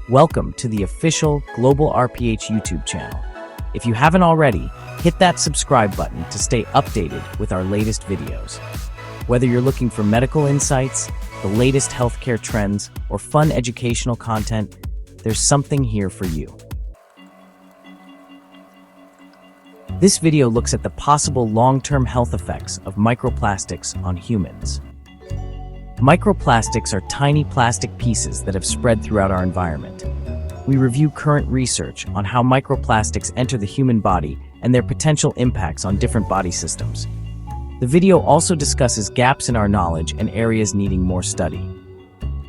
Welcome to the official GlobalRPh YouTube channel. If you haven't already, hit that subscribe button to stay updated with our latest videos. Whether you're looking for medical insights, the latest healthcare trends, or fun educational content, there's something here for you. This video looks at the possible long-term health effects of microplastics on humans. Microplastics are tiny plastic pieces that have spread throughout our environment. We review current research on how microplastics enter the human body and their potential impacts on different body systems. The video also discusses gaps in our knowledge and areas needing more study.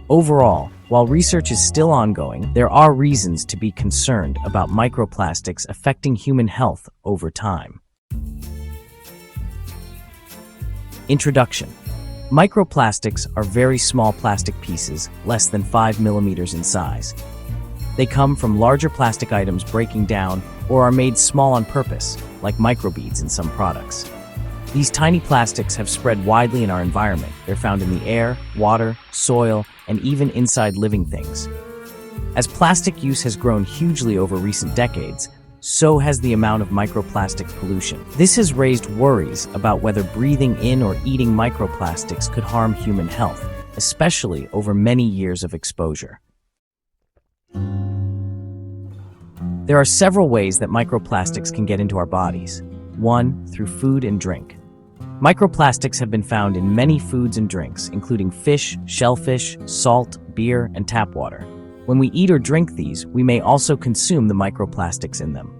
Overall, while research is still ongoing, there are reasons to be concerned about microplastics affecting human health over time. Introduction. Microplastics are very small plastic pieces, less than 5 millimeters in size. They come from larger plastic items breaking down or are made small on purpose, like microbeads in some products. These tiny plastics have spread widely in our environment. They're found in the air, water, soil, and even inside living things. As plastic use has grown hugely over recent decades, so has the amount of microplastic pollution. This has raised worries about whether breathing in or eating microplastics could harm human health, especially over many years of exposure. There are several ways that microplastics can get into our bodies. 1. Through food and drink. Microplastics have been found in many foods and drinks, including fish, shellfish, salt, beer, and tap water. When we eat or drink these, we may also consume the microplastics in them.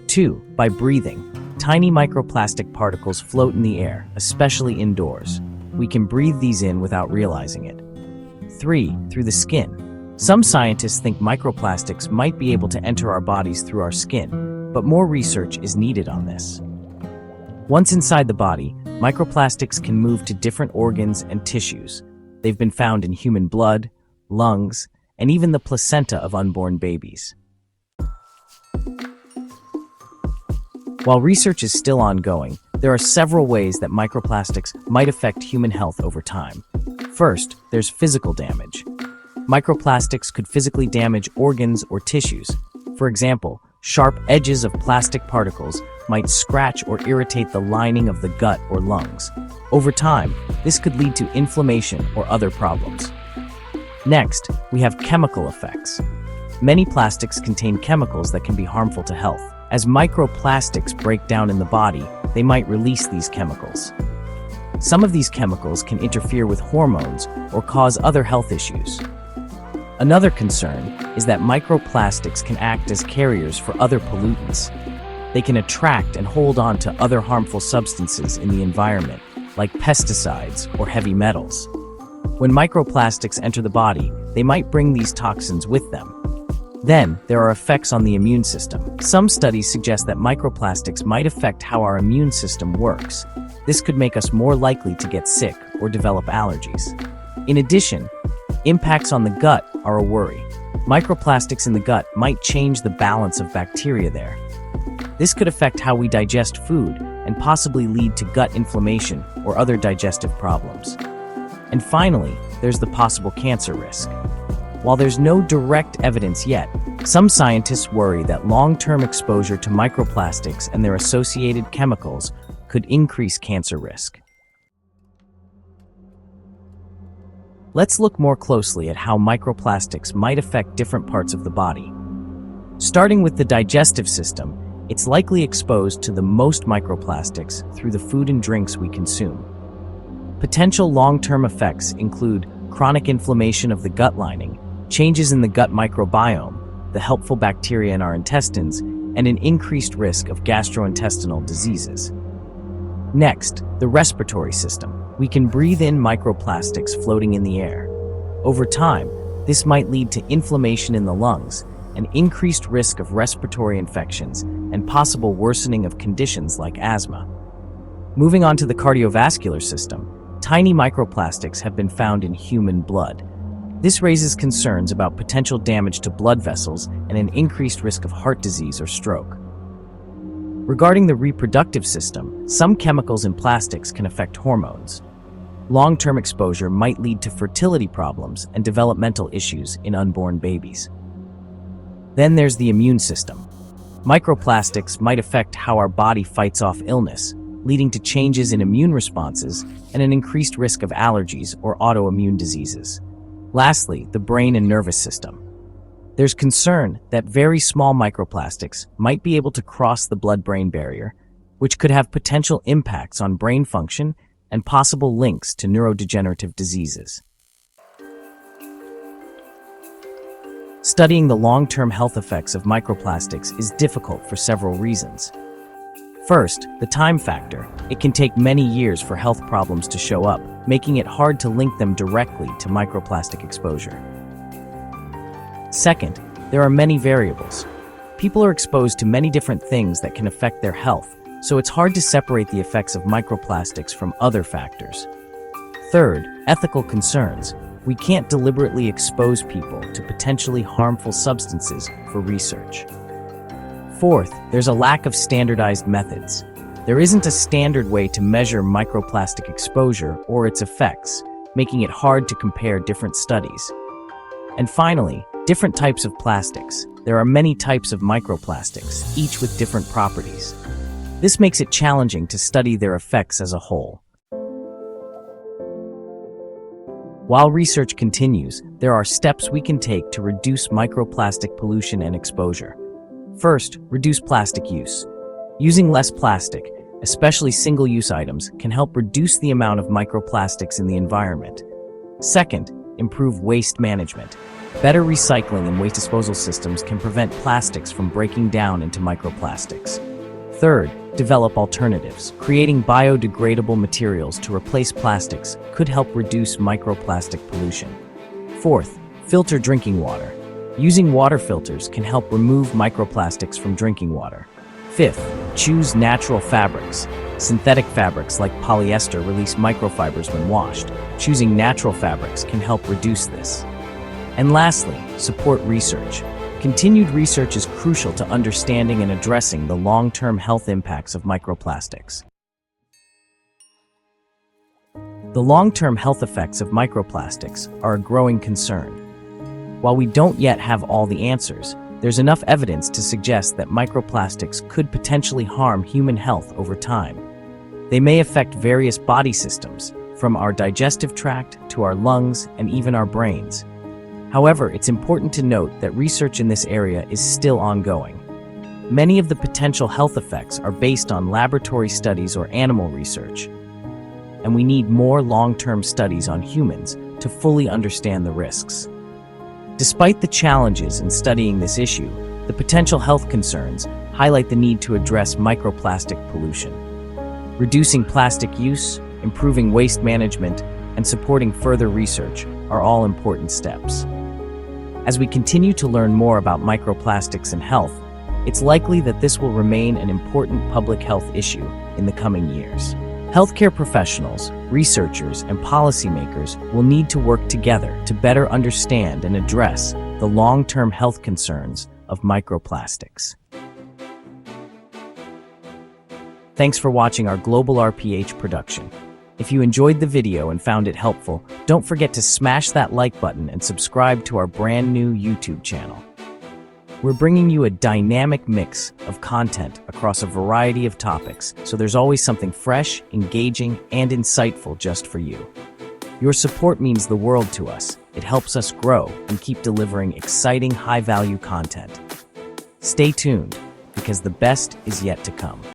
2. By breathing. Tiny microplastic particles float in the air, especially indoors. We can breathe these in without realizing it. 3. Through the skin. Some scientists think microplastics might be able to enter our bodies through our skin, but more research is needed on this. Once inside the body, microplastics can move to different organs and tissues. They've been found in human blood, lungs, and even the placenta of unborn babies. While research is still ongoing, there are several ways that microplastics might affect human health over time. First, there's physical damage. Microplastics could physically damage organs or tissues. For example, sharp edges of plastic particles might scratch or irritate the lining of the gut or lungs. Over time, this could lead to inflammation or other problems. Next, we have chemical effects. Many plastics contain chemicals that can be harmful to health. As microplastics break down in the body, they might release these chemicals. Some of these chemicals can interfere with hormones or cause other health issues. Another concern is that microplastics can act as carriers for other pollutants. They can attract and hold on to other harmful substances in the environment, like pesticides or heavy metals. When microplastics enter the body, they might bring these toxins with them. Then, there are effects on the immune system. Some studies suggest that microplastics might affect how our immune system works. This could make us more likely to get sick or develop allergies. In addition, impacts on the gut are a worry. Microplastics in the gut might change the balance of bacteria there. This could affect how we digest food and possibly lead to gut inflammation or other digestive problems. And finally, there's the possible cancer risk. While there's no direct evidence yet, some scientists worry that long-term exposure to microplastics and their associated chemicals could increase cancer risk. Let's look more closely at how microplastics might affect different parts of the body. Starting with the digestive system, it's likely exposed to the most microplastics through the food and drinks we consume. Potential long-term effects include chronic inflammation of the gut lining, changes in the gut microbiome, the helpful bacteria in our intestines, and an increased risk of gastrointestinal diseases. Next, the respiratory system. We can breathe in microplastics floating in the air. Over time, this might lead to inflammation in the lungs, an increased risk of respiratory infections, and possible worsening of conditions like asthma. Moving on to the cardiovascular system, tiny microplastics have been found in human blood. This raises concerns about potential damage to blood vessels and an increased risk of heart disease or stroke. Regarding the reproductive system, some chemicals in plastics can affect hormones. Long-term exposure might lead to fertility problems and developmental issues in unborn babies. Then there's the immune system. Microplastics might affect how our body fights off illness, leading to changes in immune responses and an increased risk of allergies or autoimmune diseases. Lastly, the brain and nervous system. There's concern that very small microplastics might be able to cross the blood-brain barrier, which could have potential impacts on brain function and possible links to neurodegenerative diseases. Studying the long-term health effects of microplastics is difficult for several reasons. First, the time factor. It can take many years for health problems to show up, making it hard to link them directly to microplastic exposure. Second, there are many variables. People are exposed to many different things that can affect their health, so it's hard to separate the effects of microplastics from other factors. Third, ethical concerns. We can't deliberately expose people to potentially harmful substances for research. Fourth, there's a lack of standardized methods. There isn't a standard way to measure microplastic exposure or its effects, making it hard to compare different studies. And finally, different types of plastics. There are many types of microplastics, each with different properties. This makes it challenging to study their effects as a whole. While research continues, there are steps we can take to reduce microplastic pollution and exposure. First, reduce plastic use. Using less plastic, especially single-use items, can help reduce the amount of microplastics in the environment. Second, improve waste management. Better recycling and waste disposal systems can prevent plastics from breaking down into microplastics. Third, develop alternatives. Creating biodegradable materials to replace plastics could help reduce microplastic pollution. Fourth, filter drinking water. Using water filters can help remove microplastics from drinking water. Fifth, choose natural fabrics. Synthetic fabrics like polyester release microfibers when washed. Choosing natural fabrics can help reduce this. And lastly, support research. Continued research is crucial to understanding and addressing the long-term health impacts of microplastics. The long-term health effects of microplastics are a growing concern. While we don't yet have all the answers, there's enough evidence to suggest that microplastics could potentially harm human health over time. They may affect various body systems, from our digestive tract to our lungs and even our brains. However, it's important to note that research in this area is still ongoing. Many of the potential health effects are based on laboratory studies or animal research, and we need more long-term studies on humans to fully understand the risks. Despite the challenges in studying this issue, the potential health concerns highlight the need to address microplastic pollution. Reducing plastic use, improving waste management, and supporting further research are all important steps. As we continue to learn more about microplastics and health, it's likely that this will remain an important public health issue in the coming years. Healthcare professionals, researchers, and policymakers will need to work together to better understand and address the long-term health concerns of microplastics. Thanks for watching our GlobalRPh production. If you enjoyed the video and found it helpful, don't forget to smash that like button and subscribe to our brand new YouTube channel. We're bringing you a dynamic mix of content across a variety of topics, so there's always something fresh, engaging, and insightful just for you. Your support means the world to us. It helps us grow and keep delivering exciting, high-value content. Stay tuned, because the best is yet to come.